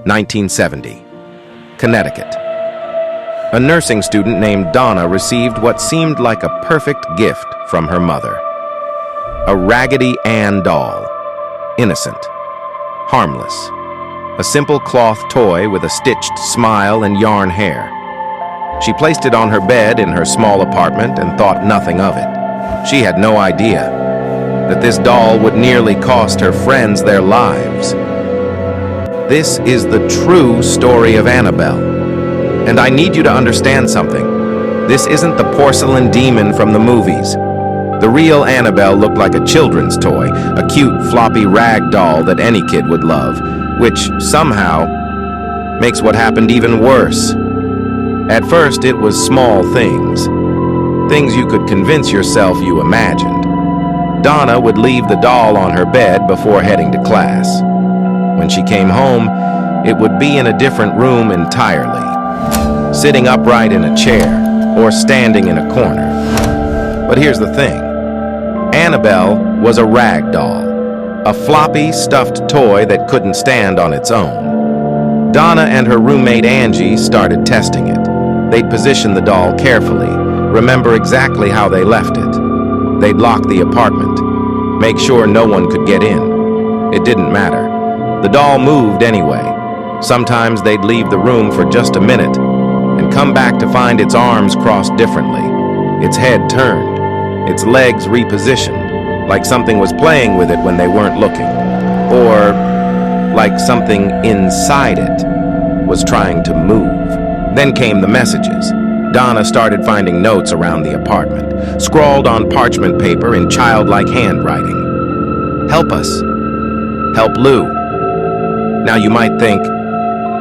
1970, Connecticut. A nursing student named Donna received what seemed like a perfect gift from her mother. A Raggedy Ann doll, innocent, harmless. A simple cloth toy with a stitched smile and yarn hair. She placed it on her bed in her small apartment and thought nothing of it. She had no idea that this doll would nearly cost her friends their lives. This is the true story of Annabelle. And I need you to understand something. This isn't the porcelain demon from the movies. The real Annabelle looked like a children's toy, a cute, floppy rag doll that any kid would love, which somehow makes what happened even worse. At first, it was small things. Things you could convince yourself you imagined. Donna would leave the doll on her bed before heading to class. When she came home, it would be in a different room entirely, sitting upright in a chair or standing in a corner. But here's the thing. Annabelle was a rag doll, a floppy, stuffed toy that couldn't stand on its own. Donna and her roommate Angie started testing it. They'd position the doll carefully, remember exactly how they left it. They'd lock the apartment, make sure no one could get in. It didn't matter. The doll moved anyway. Sometimes they'd leave the room for just a minute and come back to find its arms crossed differently, its head turned, its legs repositioned, like something was playing with it when they weren't looking, or like something inside it was trying to move. Then came the messages. Donna started finding notes around the apartment, scrawled on parchment paper in childlike handwriting. Help us. Help Lou. Now you might think,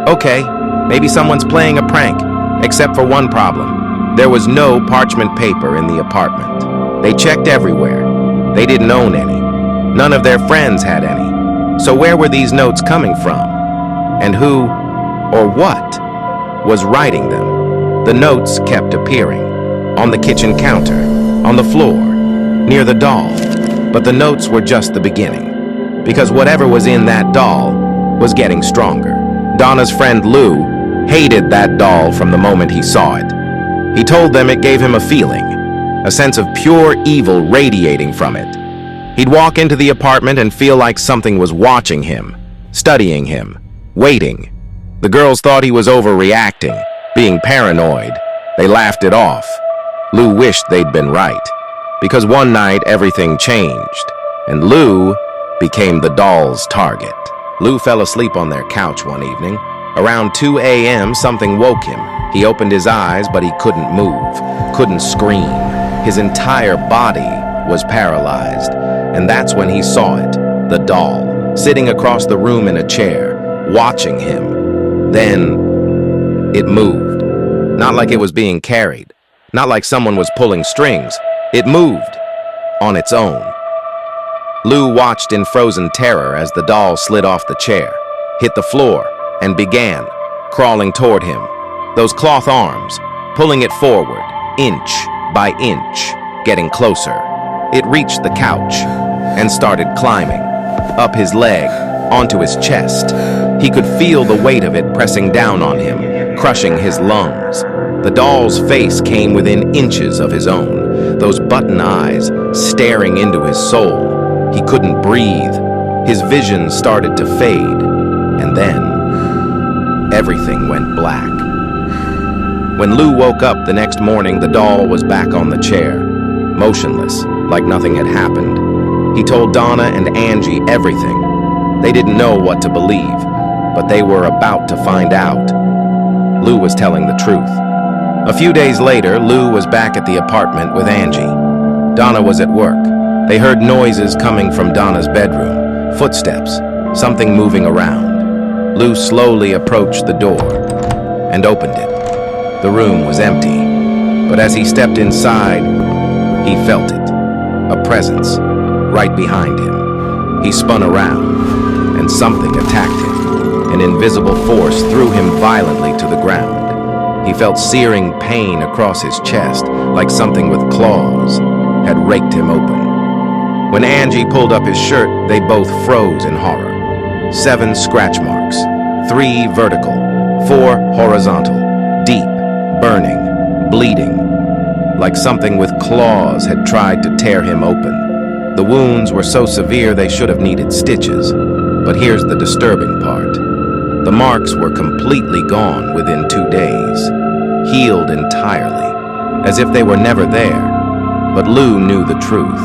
okay, maybe someone's playing a prank, except for one problem. There was no parchment paper in the apartment. They checked everywhere. They didn't own any. None of their friends had any. So where were these notes coming from? And who, or what, was writing them? The notes kept appearing. On the kitchen counter, on the floor, near the doll. But the notes were just the beginning. Because whatever was in that doll was getting stronger. Donna's friend Lou hated that doll from the moment he saw it. He told them it gave him a feeling, a sense of pure evil radiating from it. He'd walk into the apartment and feel like something was watching him, studying him, waiting. The girls thought he was overreacting, being paranoid. They laughed it off. Lou wished they'd been right, because one night everything changed, and Lou became the doll's target. Lou fell asleep on their couch one evening. Around 2 a.m., something woke him. He opened his eyes, but he couldn't move, couldn't scream. His entire body was paralyzed, and that's when he saw it, the doll, sitting across the room in a chair, watching him. Then it moved. Not like it was being carried, not like someone was pulling strings. It moved on its own. Lou watched in frozen terror as the doll slid off the chair, hit the floor, and began crawling toward him. Those cloth arms, pulling it forward, inch by inch, getting closer. It reached the couch and started climbing, up his leg, onto his chest. He could feel the weight of it pressing down on him, crushing his lungs. The doll's face came within inches of his own, those button eyes staring into his soul. He couldn't breathe. His vision started to fade, and then everything went black. When Lou woke up the next morning, the doll was back on the chair, motionless, like nothing had happened. He told Donna and Angie everything. They didn't know what to believe, but they were about to find out. Lou was telling the truth. A few days later, Lou was back at the apartment with Angie. Donna was at work. They heard noises coming from Donna's bedroom, footsteps, something moving around. Lou slowly approached the door and opened it. The room was empty, but as he stepped inside, he felt it, a presence, right behind him. He spun around, and something attacked him. An invisible force threw him violently to the ground. He felt searing pain across his chest, like something with claws had raked him open. When Angie pulled up his shirt, they both froze in horror. 7 scratch marks, 3 vertical, 4 horizontal, deep, burning, bleeding, like something with claws had tried to tear him open. The wounds were so severe they should have needed stitches. But here's the disturbing part. The marks were completely gone within 2 days, healed entirely, as if they were never there. But Lou knew the truth.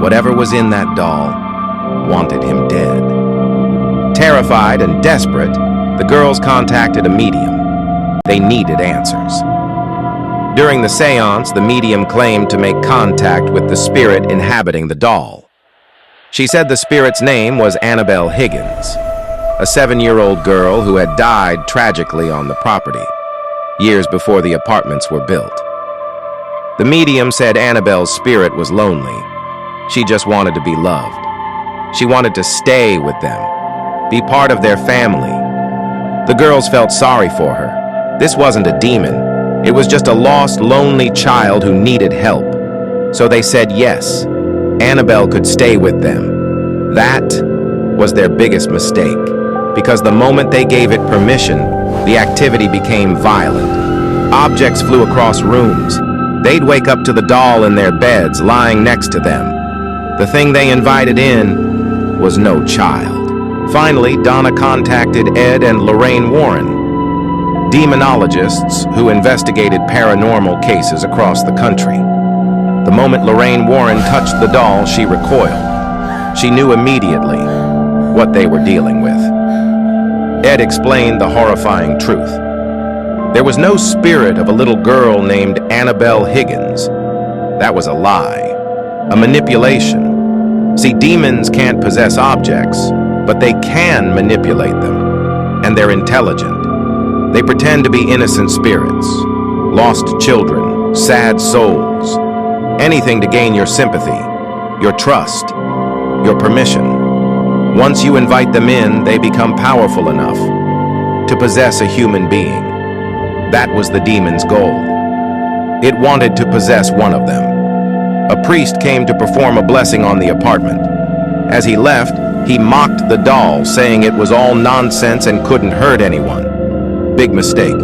Whatever was in that doll wanted him dead. Terrified and desperate, the girls contacted a medium. They needed answers. During the séance, the medium claimed to make contact with the spirit inhabiting the doll. She said the spirit's name was Annabelle Higgins, a 7-year-old girl who had died tragically on the property, years before the apartments were built. The medium said Annabelle's spirit was lonely. She just wanted to be loved. She wanted to stay with them, be part of their family. The girls felt sorry for her. This wasn't a demon. It was just a lost, lonely child who needed help. So they said yes, Annabelle could stay with them. That was their biggest mistake, because the moment they gave it permission, the activity became violent. Objects flew across rooms. They'd wake up to the doll in their beds, lying next to them. The thing they invited in was no child. Finally, Donna contacted Ed and Lorraine Warren, demonologists who investigated paranormal cases across the country. The moment Lorraine Warren touched the doll, she recoiled. She knew immediately what they were dealing with. Ed explained the horrifying truth. There was no spirit of a little girl named Annabelle Higgins. That was a lie, a manipulation. See, demons can't possess objects, but they can manipulate them, and they're intelligent. They pretend to be innocent spirits, lost children, sad souls, anything to gain your sympathy, your trust, your permission. Once you invite them in, they become powerful enough to possess a human being. That was the demon's goal. It wanted to possess one of them. A priest came to perform a blessing on the apartment. As he left, he mocked the doll, saying it was all nonsense and couldn't hurt anyone. Big mistake.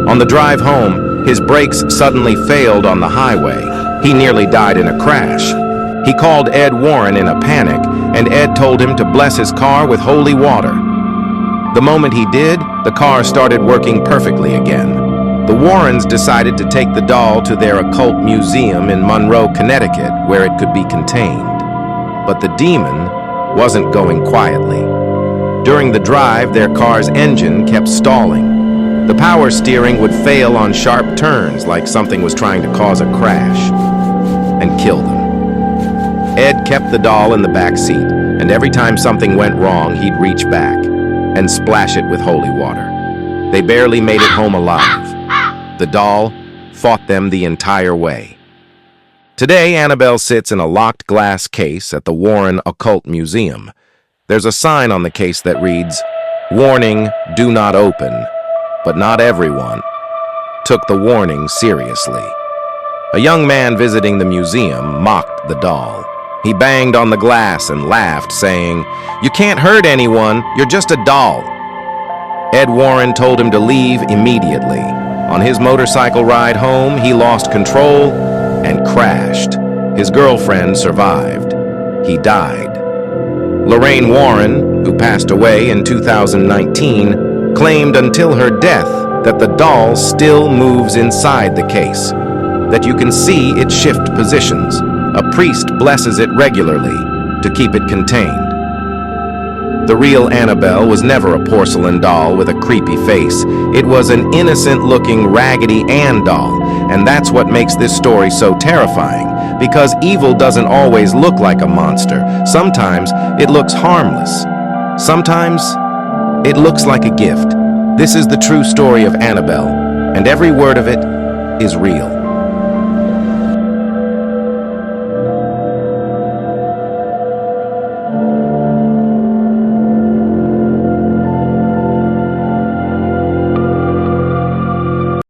On the drive home, his brakes suddenly failed on the highway. He nearly died in a crash. He called Ed Warren in a panic, and Ed told him to bless his car with holy water. The moment he did, the car started working perfectly again. The Warrens decided to take the doll to their occult museum in Monroe, Connecticut, where it could be contained. But the demon wasn't going quietly. During the drive, their car's engine kept stalling. The power steering would fail on sharp turns, like something was trying to cause a crash and kill them. Ed kept the doll in the back seat, and every time something went wrong, he'd reach back and splash it with holy water. They barely made it home alive. The doll fought them the entire way. Today, Annabelle sits in a locked glass case at the Warren Occult Museum. There's a sign on the case that reads, "Warning, do not open." But not everyone took the warning seriously. A young man visiting the museum mocked the doll. He banged on the glass and laughed, saying, "You can't hurt anyone, you're just a doll." Ed Warren told him to leave immediately. On his motorcycle ride home, he lost control and crashed. His girlfriend survived. He died. Lorraine Warren, who passed away in 2019, claimed until her death that the doll still moves inside the case, that you can see it shift positions. A priest blesses it regularly to keep it contained. The real Annabelle was never a porcelain doll with a creepy face. It was an innocent-looking Raggedy Ann doll, and that's what makes this story so terrifying, because evil doesn't always look like a monster. Sometimes it looks harmless. Sometimes it looks like a gift. This is the true story of Annabelle, and every word of it is real.